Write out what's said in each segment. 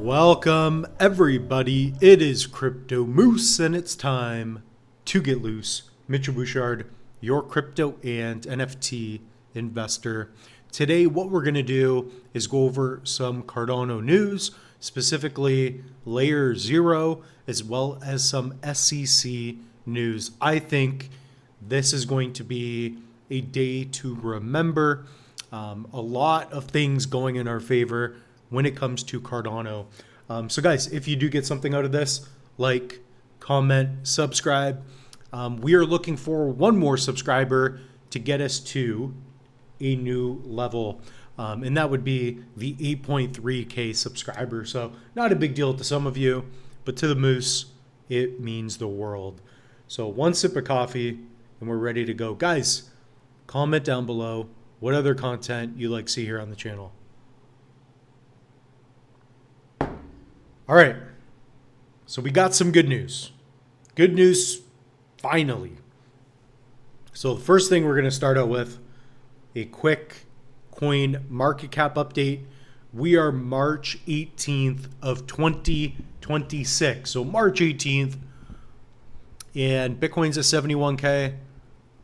Welcome everybody, it is Crypto Moose and it's time to get loose. Mitchell Bouchard, your crypto and NFT investor. Today what we're going to do is go over some Cardano news, specifically Layer 0, as well as some SEC news. I think this is going to be a day to remember. A lot of things going in our favor when it comes to Cardano. So guys, if you do get something out of this, like, comment, subscribe. We are looking for one more subscriber to get us to a new level. And that would be the 8.3K subscriber. So not a big deal to some of you, but to the Moose, it means the world. So one sip of coffee and we're ready to go. Guys, comment down below what other content you like to see here on the channel. All right, so we got some good news. Good news, finally. So the first thing we're going to start out with, a quick coin market cap update. We are March 18th of 2026. So March 18th, and Bitcoin's at 71K.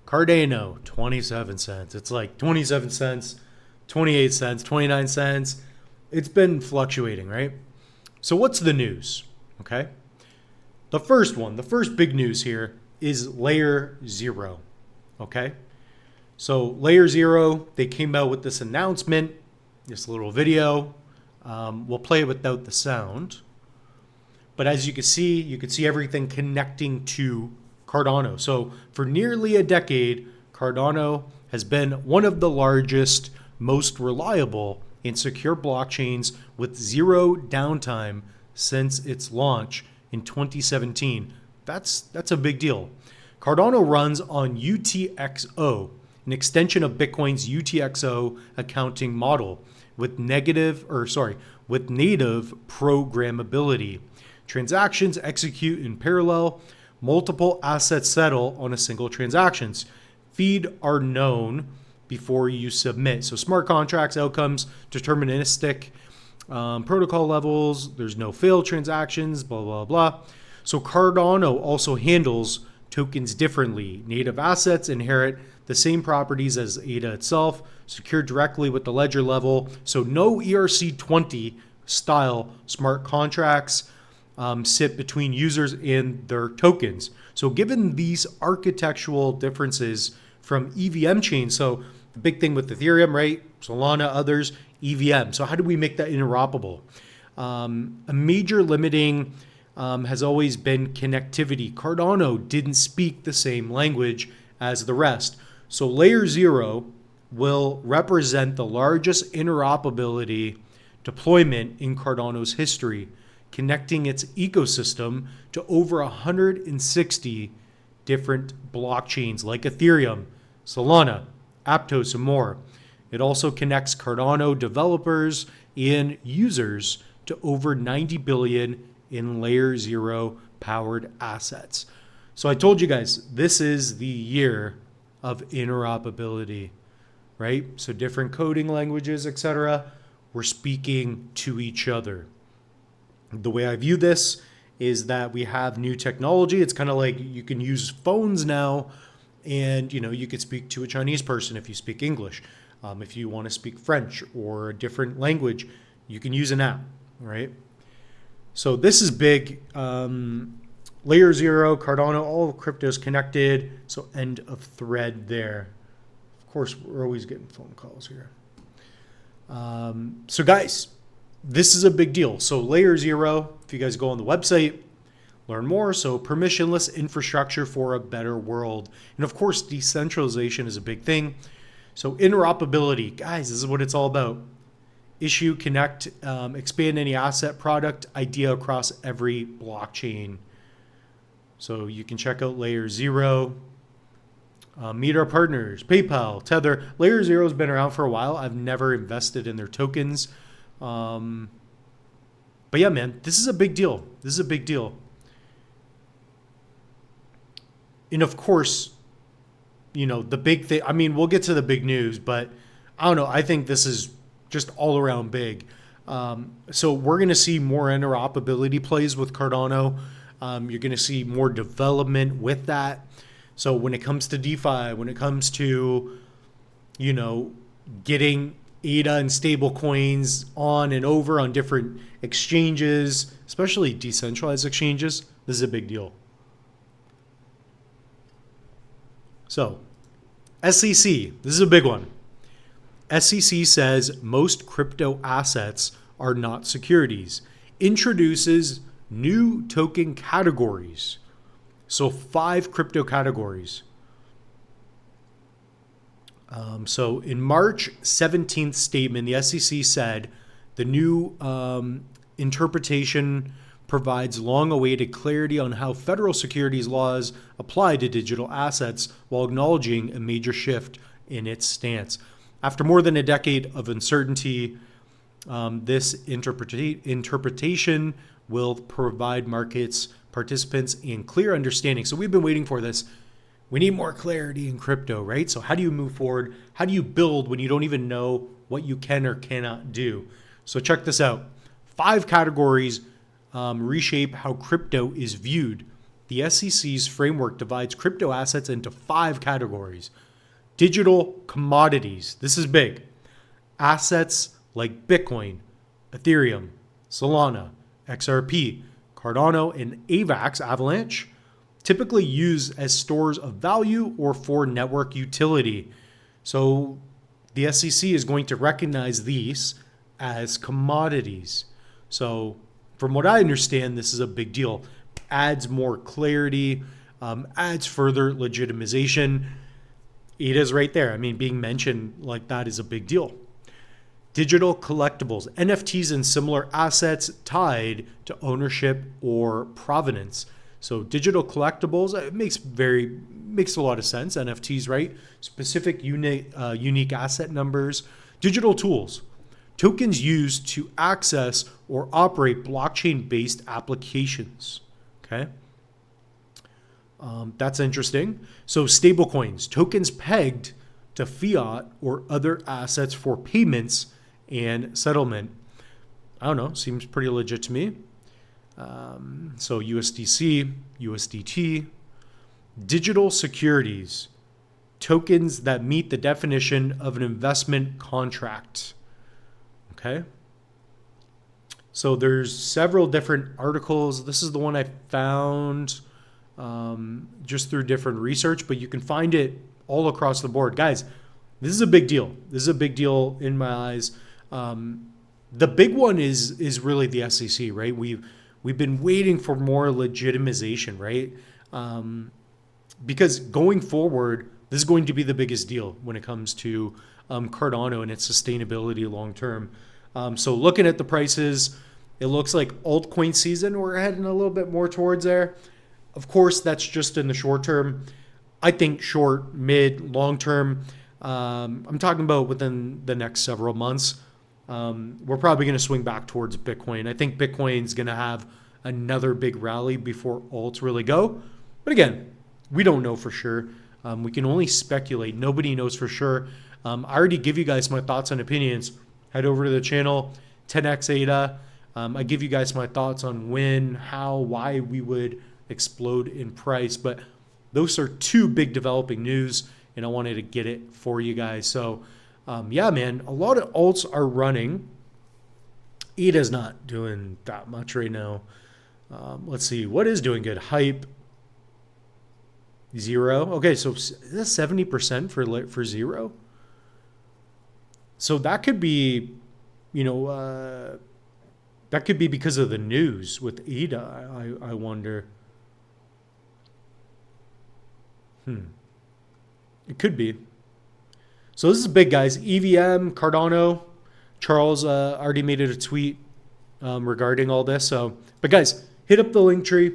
Cardano, 27 cents. It's like 27 cents, 28 cents, 29 cents. It's been fluctuating, right? So what's the news? Okay. The first big news here is Layer 0. Okay. So Layer 0, they came out with this announcement, this little video. We'll play it without the sound. But as you can see everything connecting to Cardano. So for nearly a decade, Cardano has been one of the largest, most reliable and secure blockchains with zero downtime since its launch in 2017. That's a big deal. Cardano runs on UTXO, an extension of Bitcoin's UTXO accounting model with native programmability. Transactions execute in parallel. Multiple assets settle on a single transactions. Feed are known before you submit. So smart contracts, outcomes, deterministic protocol levels. There's no failed transactions, blah, blah, blah. So Cardano also handles tokens differently. Native assets inherit the same properties as ADA itself, secured directly with the ledger level. So no ERC20 style smart contracts sit between users and their tokens. So given these architectural differences from EVM chains, so the big thing with Ethereum, right? Solana, others, EVM. So how do we make that interoperable? A major limiting has always been connectivity. Cardano didn't speak the same language as the rest. So Layer 0 will represent the largest interoperability deployment in Cardano's history, connecting its ecosystem to over 160 different blockchains like Ethereum, Solana, Aptos, and more. It also connects Cardano developers and users to over 90 billion in Layer 0 powered assets. So I told you guys, this is the year of interoperability, right? So different coding languages, etc. We're speaking to each other. The way I view this is that we have new technology. It's kind of like you can use phones now, and you could speak to a Chinese person if you speak English. If you want to speak French or a different language, you can use an app, right? So this is big. Layer 0, Cardano, all cryptos connected. So end of thread there. Of course, we're always getting phone calls here. So guys, this is a big deal. So Layer 0, if you guys go on the website, learn more. So permissionless infrastructure for a better world. And of course, decentralization is a big thing. So interoperability, guys, this is what it's all about. Issue, connect, expand any asset, product, idea across every blockchain. So you can check out Layer 0. Meet our partners, PayPal, Tether. Layer 0 has been around for a while. I've never invested in their tokens. But yeah, man, this is a big deal. This is a big deal. And of course, the big thing, we'll get to the big news, but I don't know. I think this is just all around big. So we're going to see more interoperability plays with Cardano. You're going to see more development with that. So when it comes to DeFi, when it comes to, getting ADA and stable coins on and over on different exchanges, especially decentralized exchanges, this is a big deal. So SEC, this is a big one. SEC says most crypto assets are not securities, introduces new token categories. So 5 crypto categories. So in March 17th statement, the SEC said the new interpretation provides long-awaited clarity on how federal securities laws apply to digital assets while acknowledging a major shift in its stance. After more than a decade of uncertainty, this interpretation will provide markets participants in clear understanding. So we've been waiting for this. We need more clarity in crypto, right? So how do you move forward? How do you build when you don't even know what you can or cannot do? So check this out. 5 categories reshape how crypto is viewed. The SEC's framework divides crypto assets into 5 categories. Digital commodities. This is big. Assets like Bitcoin, Ethereum, Solana, XRP, Cardano, and Avalanche, typically used as stores of value or for network utility. So the SEC is going to recognize these as commodities. So from what I understand, this is a big deal. Adds more clarity, adds further legitimization. It is right there. I mean, being mentioned like that is a big deal. Digital collectibles, NFTs and similar assets tied to ownership or provenance. So digital collectibles, it makes a lot of sense. NFTs, right? Specific unique asset numbers. Digital tools, tokens used to access or operate blockchain-based applications. Okay. That's interesting. So stablecoins, tokens pegged to fiat or other assets for payments and settlement. I don't know, seems pretty legit to me. So USDC, USDT, digital securities, tokens that meet the definition of an investment contract. Okay. So there's several different articles. This is the one I found just through different research, but you can find it all across the board. Guys, this is a big deal. This is a big deal in my eyes. The big one is really the SEC, right? We've been waiting for more legitimization, right? Because going forward, this is going to be the biggest deal when it comes to Cardano and its sustainability long term. So looking at the prices, it looks like altcoin season, we're heading a little bit more towards there. Of course, that's just in the short term. I think short, mid, long term, I'm talking about within the next several months. We're probably going to swing back towards Bitcoin. I think Bitcoin's going to have another big rally before alts really go. But again, we don't know for sure. We can only speculate. Nobody knows for sure. I already give you guys my thoughts and opinions. Head over to the channel, 10x ADA. I give you guys my thoughts on when, how, why we would explode in price. But those are 2 big developing news, and I wanted to get it for you guys. So yeah, man, a lot of alts are running. ADA's not doing that much right now. Let's see, what is doing good? Hype, 0. Okay, so that's 70% for 0. So that could be, that could be because of the news with ADA. I wonder. It could be. So this is big, guys. EVM, Cardano. Charles already made it a tweet regarding all this. So, but guys, hit up the link tree.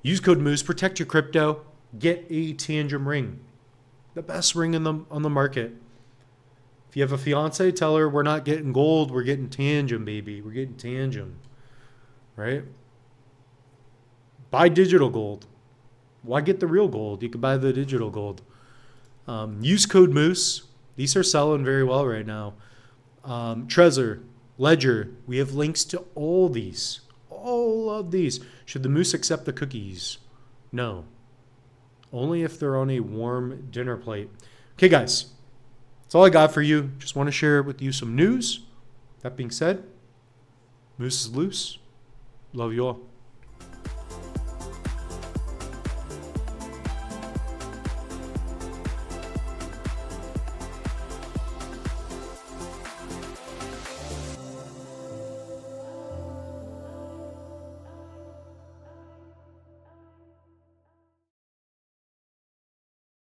Use code Moose. Protect your crypto. Get a Tangem ring, the best ring on the market. If you have a fiance, tell her we're not getting gold. We're getting Tangem, baby. We're getting Tangem, right? Buy digital gold. Why get the real gold? You can buy the digital gold. Use code Moose. These are selling very well right now. Trezor Ledger, we have links to all these. All of these. Should the moose accept the cookies? No. Only if they're on a warm dinner plate. Okay, guys. That's all I got for you. Just want to share with you some news. That being said, moose is loose. Love you all.